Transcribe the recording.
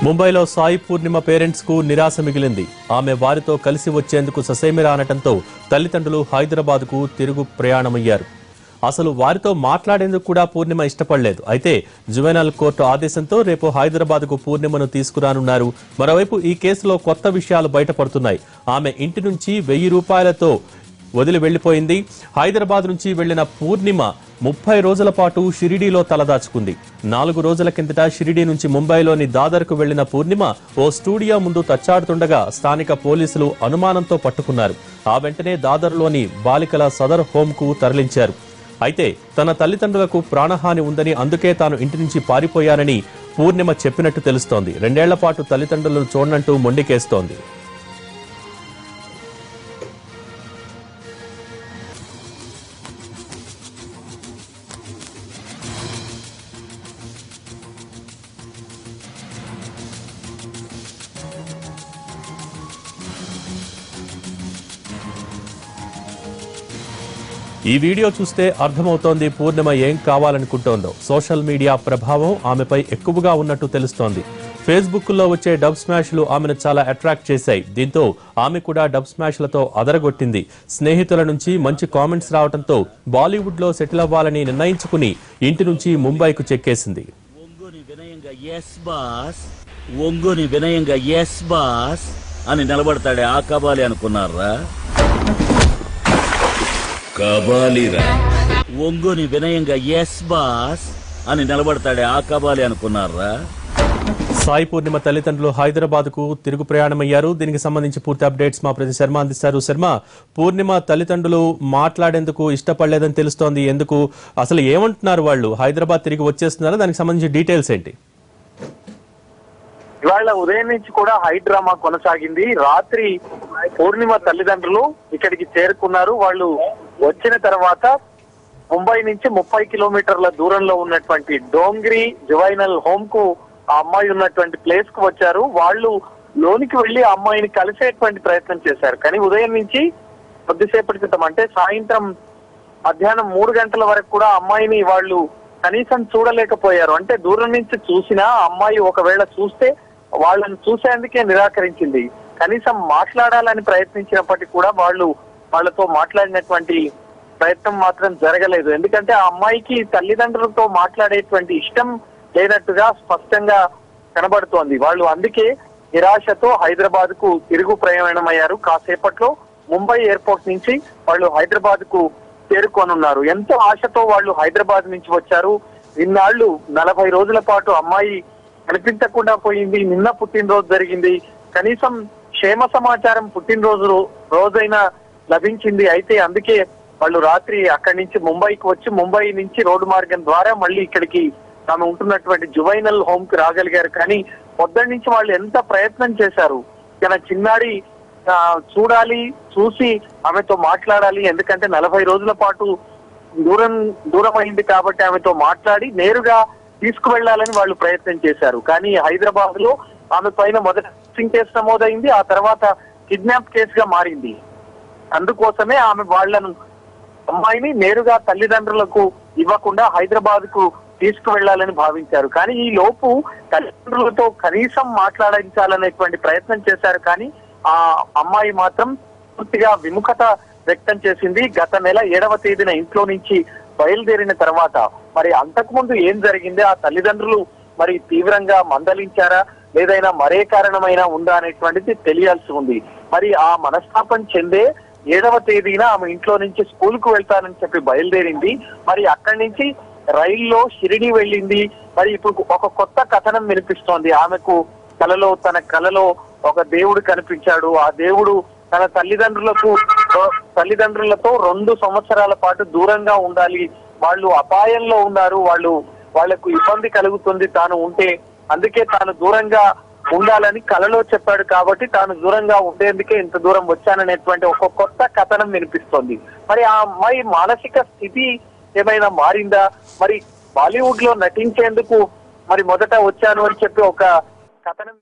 ముంబైలో సాయి పూర్ణిమ పేరెంట్స్ కు నిరాశ మిగిలింది. ఆమె వారితో కలిసి వచ్చేందుకు ససేమిరా అనటంతో తల్లిదండ్రులు హైదరాబాద్ కు తిరుగు ప్రయాణమయ్యారు. అసలు వారితో మాట్లాడేందుకు కూడా పూర్ణిమ ఇష్టపడలేదు. అయితే జువెనల్ కోర్టు ఆదేశంతో రేపు హైదరాబాద్ కు పూర్ణిమను తీసుకురానున్నారు. మరోవైపు ఈ కేసులో కొత్త విషయాలు బయటపడుతున్నాయి. ఆమె ఇంటి నుంచి 1000 రూపాయలతో వదిలి వెళ్లిపోయింది. హైదరాబాద్ నుంచి వెళ్లిన పూర్ణిమ 30 రోజుల పాటు షిరిడీలో తలదాచుకుంది. 4 రోజుల కిందట షిరిడీ నుంచి ముంబైలోని దాదర్కు వెళ్లిన పూర్ణిమ ఓ స్టూడియో ముందు తచ్చాడుతుండగా స్థానిక పోలీసులు అనుమానంతో పట్టుకున్నారు. ఆ వెంటనే దాదర్లోని బాలికల సదర్ హోంకు తరలించారు. అయితే తన తల్లిదండ్రులకు ప్రాణహాని ఉందని, అందుకే తాను ఇంటి నుంచి పారిపోయానని పూర్ణిమ చెప్పినట్టు తెలుస్తోంది. 2 ఏళ్ల పాటు తల్లిదండ్రులను చూడనంటూ మొండికేస్తోంది. ఈ వీడియో చూస్తే అర్థమవుతోంది పూర్ణిమ ఏం కావాలనుకుంటోందో. సోషల్ మీడియా ప్రభావం ఆమెపై ఎక్కువగా ఉన్నట్టు తెలుస్తోంది. ఫేస్బుక్లో వచ్చే డబ్ స్మాష్లు ఆమెను చాలా అట్రాక్ట్ చేశాయి. దీంతో ఆమె కూడా డబ్ స్మాష్లతో అదరగొట్టింది. స్నేహితుల నుంచి మంచి కామెంట్స్ రావడంతో బాలీవుడ్లో సెటిల్ అవ్వాలని నిర్ణయించుకుని ఇంటి నుంచి ముంబైకు చెక్కేసింది. ఒంగోని వినయంగా ఎస్ బాస్ అని నిలబడతాడే ఆ కబాలి అనుకున్నారా? కబాలిరా. ఒంగోని వినయంగా ఎస్ బాస్ అని నిలబడతాడే ఆ కబాలి అనుకున్నారా? సాయి పూర్ణిమ తల్లిదండ్రులు హైదరాబాద్ కు తిరుగు ప్రయాణమయ్యారు. దీనికి సంబంధించి పూర్తి అప్డేట్స్ మా ప్రతి శర్మ అందిస్తారు. శర్మ, పూర్ణిమ తల్లిదండ్రులు మాట్లాడేందుకు ఇష్టపడలేదని తెలుస్తోంది. ఎందుకు, అసలు ఏమంటున్నారు వాళ్ళు? హైదరాబాద్ తిరిగి వచ్చేస్తున్నారా? దానికి సంబంధించి డీటెయిల్స్ ఏంటి? ఇవాళ ఉదయం నుంచి కూడా హై డ్రామా కొనసాగింది. రాత్రి పూర్ణిమ తల్లిదండ్రులు ఇక్కడికి చేరుకున్నారు. వాళ్ళు వచ్చిన తర్వాత ముంబై నుంచి 30 కిలోమీటర్ల దూరంలో ఉన్నటువంటి డోంగ్రీ జువైనల్ హోమ్ కు ఆ అమ్మాయి ఉన్నటువంటి ప్లేస్ కు వచ్చారు. వాళ్ళు లోనికి వెళ్లి ఆ అమ్మాయిని కలిసేటువంటి ప్రయత్నం చేశారు. కానీ ఉదయం నుంచి కొద్దిసేపటి క్రితం, అంటే సాయంత్రం మధ్యాహ్నం 3 గంటల వరకు కూడా అమ్మాయిని వాళ్ళు కనీసం చూడలేకపోయారు. అంటే దూరం నుంచి చూసినా అమ్మాయి ఒకవేళ చూస్తే వాళ్ళని చూసేందుకే నిరాకరించింది. కనీసం మాట్లాడాలని ప్రయత్నించినప్పటికీ కూడా వాళ్ళతో మాట్లాడినటువంటి ప్రయత్నం మాత్రం జరగలేదు. ఎందుకంటే ఆ అమ్మాయికి తల్లిదండ్రులతో మాట్లాడేటువంటి ఇష్టం లేనట్టుగా స్పష్టంగా కనబడుతోంది. వాళ్ళు అందుకే నిరాశతో హైదరాబాద్ కు తిరుగు ప్రయాణమయ్యారు. కాసేపట్లో ముంబై ఎయిర్పోర్ట్ నుంచి వాళ్ళు హైదరాబాద్ కు చేరుకోనున్నారు. ఎంతో ఆశతో వాళ్ళు హైదరాబాద్ నుంచి వచ్చారు. ఇన్నాళ్లు 40 రోజుల పాటు అమ్మాయి కనిపించకుండా పోయింది. నిన్న పుట్టినరోజు జరిగింది. కనీసం క్షేమ సమాచారం రోజైనా లభించింది. అయితే అందుకే వాళ్ళు రాత్రి అక్కడి నుంచి ముంబైకి వచ్చి ముంబై నుంచి రోడ్డు మార్గం ద్వారా మళ్ళీ ఇక్కడికి తాము ఉంటున్నటువంటి జువైనల్ హోమ్ కి రాగలిగారు. కానీ పొద్దున్న నుంచి వాళ్ళు ఎంత ప్రయత్నం చేశారు. తన చిన్నారి చూసి ఆమెతో మాట్లాడాలి. ఎందుకంటే 40 రోజుల పాటు దూరం అయింది కాబట్టి ఆమెతో మాట్లాడి నేరుగా తీసుకువెళ్లాలని వాళ్ళు ప్రయత్నం చేశారు. కానీ హైదరాబాద్ లో ఆమె పైన మొదట మిస్సింగ్ కేసు నమోదైంది. ఆ తర్వాత కిడ్నాప్ కేసుగా మారింది. అందుకోసమే ఆమె అమ్మాయిని నేరుగా తల్లిదండ్రులకు ఇవ్వకుండా హైదరాబాద్ కు తీసుకువెళ్లాలని భావించారు. కానీ ఈ లోపు తల్లిదండ్రులతో కనీసం మాట్లాడించాలనేటువంటి ప్రయత్నం చేశారు. కానీ ఆ అమ్మాయి మాత్రం పూర్తిగా విముఖత వ్యక్తం చేసింది. గత నెల 7వ తేదీన ఇంట్లో నుంచి బయలుదేరిన తర్వాత మరి అంతకుముందు ఏం జరిగింది, ఆ తల్లిదండ్రులు మరి తీవ్రంగా మందలించారా, లేదైనా మరే కారణమైనా ఉందా అనేటువంటిది తెలియాల్సి ఉంది. మరి ఆ మనస్తాపం చెందే 7వ తేదీన ఆమె ఇంట్లో నుంచి స్కూల్ కు వెళ్తానని చెప్పి బయలుదేరింది. మరి అక్కడి నుంచి రైల్లో షిరిడి వెళ్ళింది. మరి ఇప్పుడు ఒక కొత్త కథనం వినిపిస్తోంది. ఆమెకు తన కలలో ఒక దేవుడు కనిపించాడు. ఆ దేవుడు తన తల్లిదండ్రులతో 2 సంవత్సరాల పాటు దూరంగా ఉండాలి, వాళ్ళు అపాయంలో ఉన్నారు, వాళ్లకు ఇబ్బంది కలుగుతుంది తాను ఉంటే, అందుకే తాను దూరంగా ఉండాలని కలలో చెప్పాడు. కాబట్టి తాను దూరంగా ఉండేందుకే ఇంత దూరం వచ్చాననేటువంటి ఒక కొత్త కథనం వినిపిస్తోంది. మరి ఆ అమ్మాయి మానసిక స్థితి ఏమైనా మారిందా? మరి బాలీవుడ్ లో నటించేందుకు మరి మొదట వచ్చాను అని చెప్పి ఒక కథనం